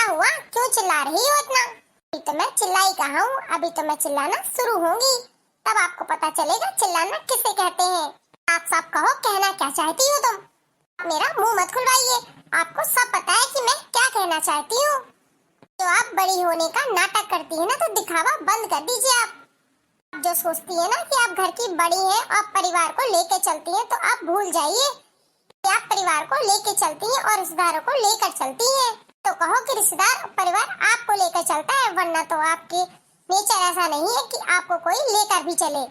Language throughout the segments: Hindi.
क्या हुआ, क्यों चिल्ला रही हो इतना? अभी तो मैं चिल्लाई कहाँ हूँ, अभी तो मैं चिल्लाना शुरू होंगी, तब आपको पता चलेगा चिल्लाना किसे कहते हैं। आप सब कहो, कहना क्या चाहती हो तुम? मेरा मुंह मत खुलवाइए, आपको सब पता है कि मैं क्या कहना चाहती हूँ। तो आप बड़ी होने का नाटक करती है ना, तो दिखावा बंद कर दीजिए। आप जो सोचती है ना कि आप घर की बड़ी हैं और परिवार को लेकर चलती हैं, तो आप भूल जाइए कि आप परिवार को लेकर चलती हैं और रिश्तेदारों को लेकर चलती हैं। तो कहो कि रिश्तेदार और परिवार आपको लेकर चलता है, वरना तो आपके नेचर ऐसा नहीं है कि आपको कोई लेकर भी चले।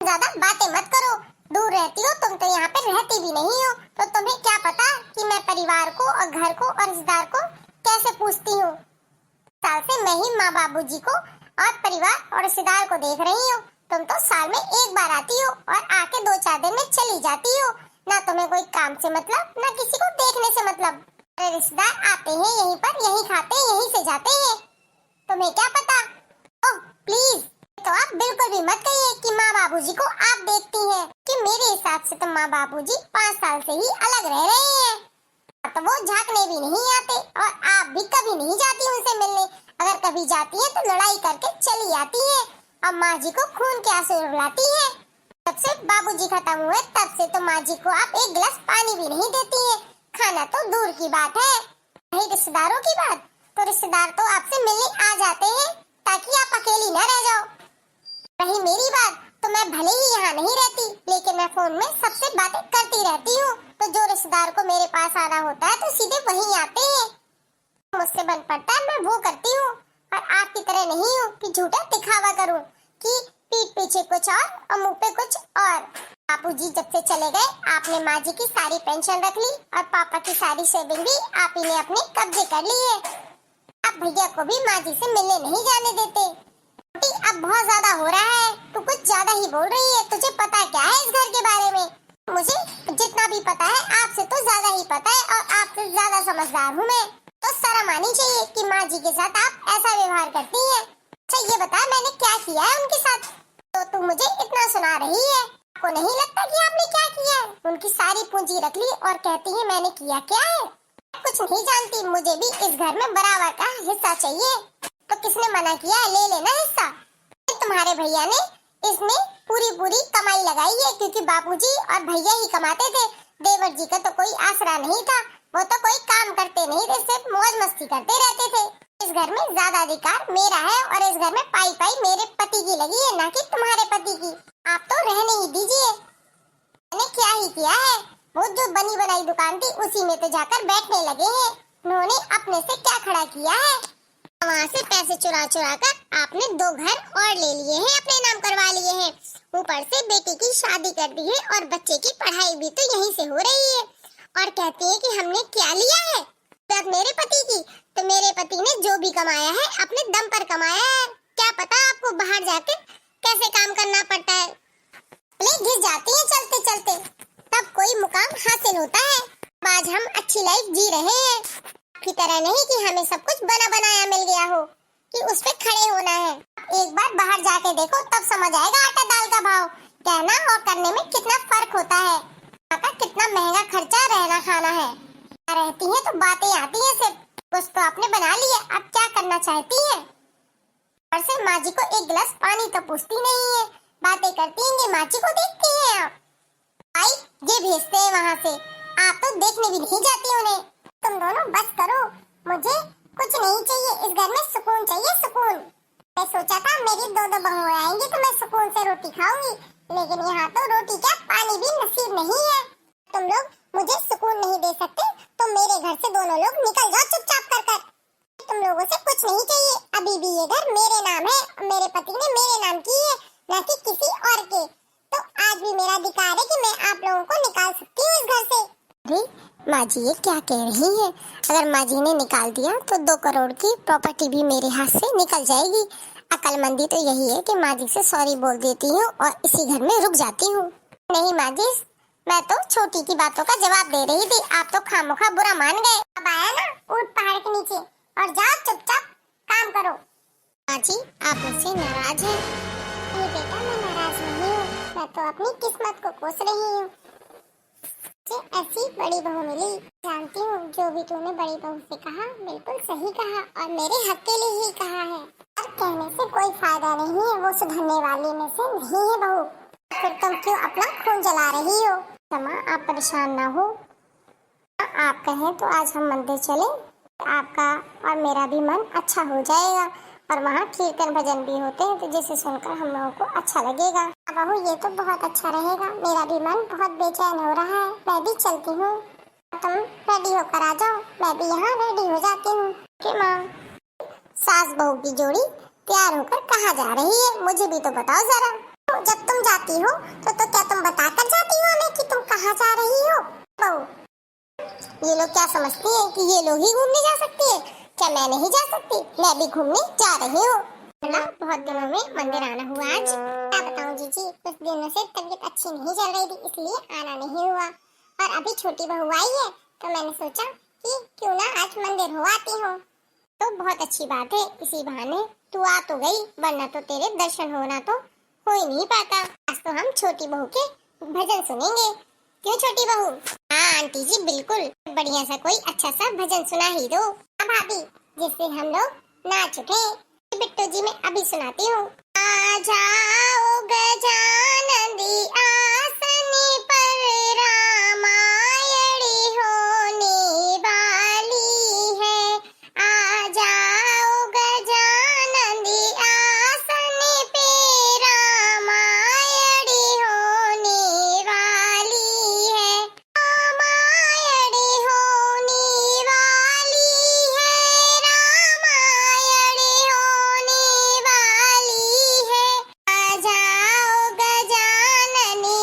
ज्यादा बातें मत करो, दूर रहती हो तुम, तो यहाँ पे रहती भी नहीं हो, तो तुम्हें क्या पता कि मैं परिवार को और घर को और रिश्तेदार को कैसे पूछती हूँ। साल से मैं ही माँ बाबूजी को और परिवार और रिश्तेदार को देख रही हूँ। तुम तो साल में एक बार आती हो और आके 2-4 दिन में चली जाती हो। ना तुम्हें कोई काम से मतलब, ना किसी को देखने से मतलब। अरे रिश्तेदार आते हैं यहीं पर, यहीं खाते हैं, यहीं से जाते हैं, तुम्हें क्या पता? ओह प्लीज, तो आप बिल्कुल भी मत कहिए कि माँ बाबूजी को आप देखती हैं, कि मेरे हिसाब से तो माँ बाबूजी 5 साल से ही अलग रह रहे हैं। तो वो झांकने भी नहीं आते और आप भी कभी नहीं जाती उनसे मिलने। अगर कभी जाती है तो लड़ाई करके चली आती है और माँ जी को खून के आंसू रुलाती है। जब से बाबूजी खत्म हुए तब से तो माँ जी को आप एक गिलास पानी भी नहीं देती है। खाना तो दूर की बात है। रही रिश्तेदारों की बात, तो रिश्तेदार तो आपसे मिलने आ जाते हैं ताकि आप अकेली न रह जाओ। रही मेरी बात, तो मैं भले ही यहाँ नहीं रहती, लेकिन मैं फोन में सबसे बातें करती रहती हूँ। तो जो रिश्तेदार को मेरे पास आना होता है तो सीधे वहीं आते हैं। मुझसे बन पड़ता है, मैं वो करती हूँ। और आपकी तरह नहीं हूँ कि झूठा दिखावा करूँ कि पीठ पीछे कुछ और मुंह पे कुछ और। बापूजी जब से चले गए, आपने माँ जी की सारी पेंशन रख ली और पापा की सारी सेविंग भी आप ही ने अपने कब्जे कर ली है। आप भैया को भी माँ जी से मिलने नहीं जाने देते। अब बहुत ज्यादा हो रहा है, तू कुछ ज्यादा ही बोल रही है। तुझे पता क्या है इस घर के बारे में? मुझे जितना भी पता है आपसे तो ज्यादा ही पता है, और आपसे ज्यादा समझदार हूँ मैं। तो शर्म आनी चाहिए कि माँ जी के साथ आप ऐसा व्यवहार करती हैं। अच्छा ये बता, मैंने क्या किया है उनके साथ? तो तू मुझे इतना सुना रही है, आपको नहीं लगता कि आपने क्या किया है? उनकी सारी पूंजी रख ली और कहती है मैंने किया क्या है? कुछ नहीं जानती, मुझे भी इस घर में बराबर का हिस्सा चाहिए। तो किसने मना किया है? ले लेना हिस्सा। तुम्हारे भैया ने इसमें पूरी कमाई लगाई है, क्योंकि बापूजी और भैया ही कमाते थे। देवर जी का तो कोई आसरा नहीं था, वो तो कोई काम करते नहीं थे, सिर्फ मौज मस्ती करते रहते थे। इस घर में ज्यादा अधिकार मेरा है और इस घर में पाई पाई मेरे पति की लगी है, ना कि तुम्हारे पति की। आप तो रहने ही दीजिए। मैंने क्या ही किया है? वो जो बनी बनाई दुकान थी उसी में तो जाकर बैठने लगे हैं। उन्होंने अपने से क्या खड़ा किया है? वहाँ से पैसे चुरा कर आपने 2 घर और ले लिए हैं, अपने नाम करवा लिए हैं। ऊपर से बेटी की शादी कर दी है और बच्चे की पढ़ाई भी तो यहीं से हो रही है। और कहती है कि हमने क्या लिया है? तो मेरे पति की, तो मेरे पति ने जो भी कमाया है अपने दम पर कमाया है। क्या पता आपको बाहर जाकर कैसे काम करना पड़ता है। ले घिस जाती है चलते चलते, तब कोई मुकाम हासिल होता है। आज हम अच्छी लाइफ जी रहे हैं, की तरह नहीं कि हमें सब कुछ बना बनाया मिल गया हो कि उस पे खड़े होना है। एक बार बाहर जाके देखो, तब समझ आएगा आटा दाल का भाव। कहना और करने में कितना फर्क होता है। का कितना महंगा खर्चा रहना खाना है। रहती है तो बातें आती है सिर्फ। कुछ तो आपने बना लिया, अब क्या करना चाहती है? और से माँ जी को एक गिलास पानी तो पूछती नहीं है, बातें करती हैं कि माँ जी को देखती हैं आप। आई ये भेजते हैं वहाँ से, आप तो देखने भी नहीं जाती उन्हें। तुम दोनों बस करो, मुझे कुछ नहीं चाहिए, इस घर में सुकून चाहिए, सुकून। मैं सोचा था मेरी 2 बहुएं आएंगी तो मैं सुकून से रोटी खाऊंगी, लेकिन यहाँ तो रोटी क्या पानी भी नसीब नहीं है। तुम लोग मुझे सुकून नहीं दे सकते तो मेरे घर से दोनों लोग निकल जाओ चुपचाप कर। तुम लोगों से कुछ नहीं चाहिए। अभी भी ये घर मेरे नाम है और मेरे पति ने मेरे नाम की है, न कि किसी और के। तो आज भी मेरा अधिकार है कि मैं आप लोगों को निकाल सकती हूँ इस घर से। माँ जी ये क्या कह रही है? अगर माँ जी ने निकाल दिया तो 2 करोड़ की प्रॉपर्टी भी मेरे हाथ से निकल जाएगी। अकलमंदी तो यही है कि माँ जी से सॉरी बोल देती हूँ और इसी घर में रुक जाती हूँ। नहीं माँ जी, मैं तो छोटी की बातों का जवाब दे रही थी, आप तो खामोखा बुरा मान गए। अब आया ना, ऊँट पहाड़ के नीचे और जाओ चुपचाप काम करो। माँ जी आप मुझसे नाराज हैं? नहीं बेटा मैं नाराज नहीं हूँ, मैं तो अपनी किस्मत को कोस रही हूँ। ऐसी बड़ी बहू मिली। जानती हूँ जो भी तूने बड़ी बहू से कहा बिल्कुल सही कहा और मेरे हक के लिए ही कहा है। और कहने से कोई फायदा नहीं है, वो सुधरने वाली में से नहीं है बहू। फिर तुम क्यों अपना खून जला रही हो? क्षमा, आप परेशान ना हो। आप कहें तो आज हम मंदिर चले, आपका और मेरा भी मन अच्छा हो जाएगा और वहाँ कीर्तन भजन भी होते हैं तो जिसे सुनकर हम लोगों को अच्छा लगेगा। बहू ये तो बहुत अच्छा रहेगा, मेरा भी मन बहुत बेचैन हो रहा है। मैं भी चलती हूँ, तुम रेडी होकर आ जाओ, मैं भी यहाँ रेडी हो जाती हूँ। कि माँ, सास बहू की जोड़ी तैयार होकर कहाँ जा रही है, मुझे भी तो बताओ जरा। तो जब तुम जाती हो तो क्या तुम बताकर जाती हो हमें कि तुम कहाँ जा रही हो? बहू, ये लोग क्या समझती है कि ये लोग ही घूमने जा सकती है? क्या मैं नहीं जा सकती? मैं भी घूमने जा रही हूँ। बहुत दिनों में मंदिर आना हुआ आज। क्या बताऊँ जीजी, कुछ दिनों से तबीयत अच्छी नहीं चल रही थी इसलिए आना नहीं हुआ। और अभी छोटी बहू आई है तो मैंने सोचा कि क्यों ना आज मंदिर हो आती हूँ। तो बहुत अच्छी बात है, इसी बहाने तू आ तो गई, वरना तो तेरे दर्शन होना तो हो ही नहीं पाता। आज तो हम छोटी बहू के भजन सुनेंगे, क्यों छोटी बहू? हाँ आंटी जी बिल्कुल, बढ़िया सा कोई अच्छा सा भजन सुना ही दो। हाँ भाभी, जिससे हम लोग नाच उठे। बिट्टू जी मैं अभी सुनाती हूँ। आ जाओ गजानंदी आसन पर, रामायणी होने वाली है। आ जाओ गजानंदी आसन पे, रामायणी होने वाली है। रामायणी होने वाली है, रामायणी होने वाली है। आ जाओ गजाननी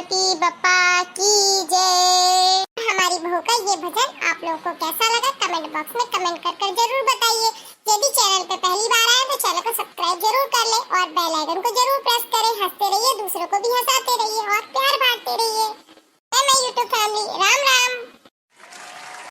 गणपति बप्पा की जय। हमारी बहू का ये भजन आप लोगों को कैसा लगा कमेंट बॉक्स में कमेंट कर जरूर बताइए। यदि चैनल पे पहली बार आए तो चैनल को सब्सक्राइब जरूर कर ले और बेल आइकन को जरूर प्रेस करें। हंसते रहिए, दूसरों को भी हंसाते रहिए और प्यार बांटते रहिए। मैं YouTube फैमिली, राम राम।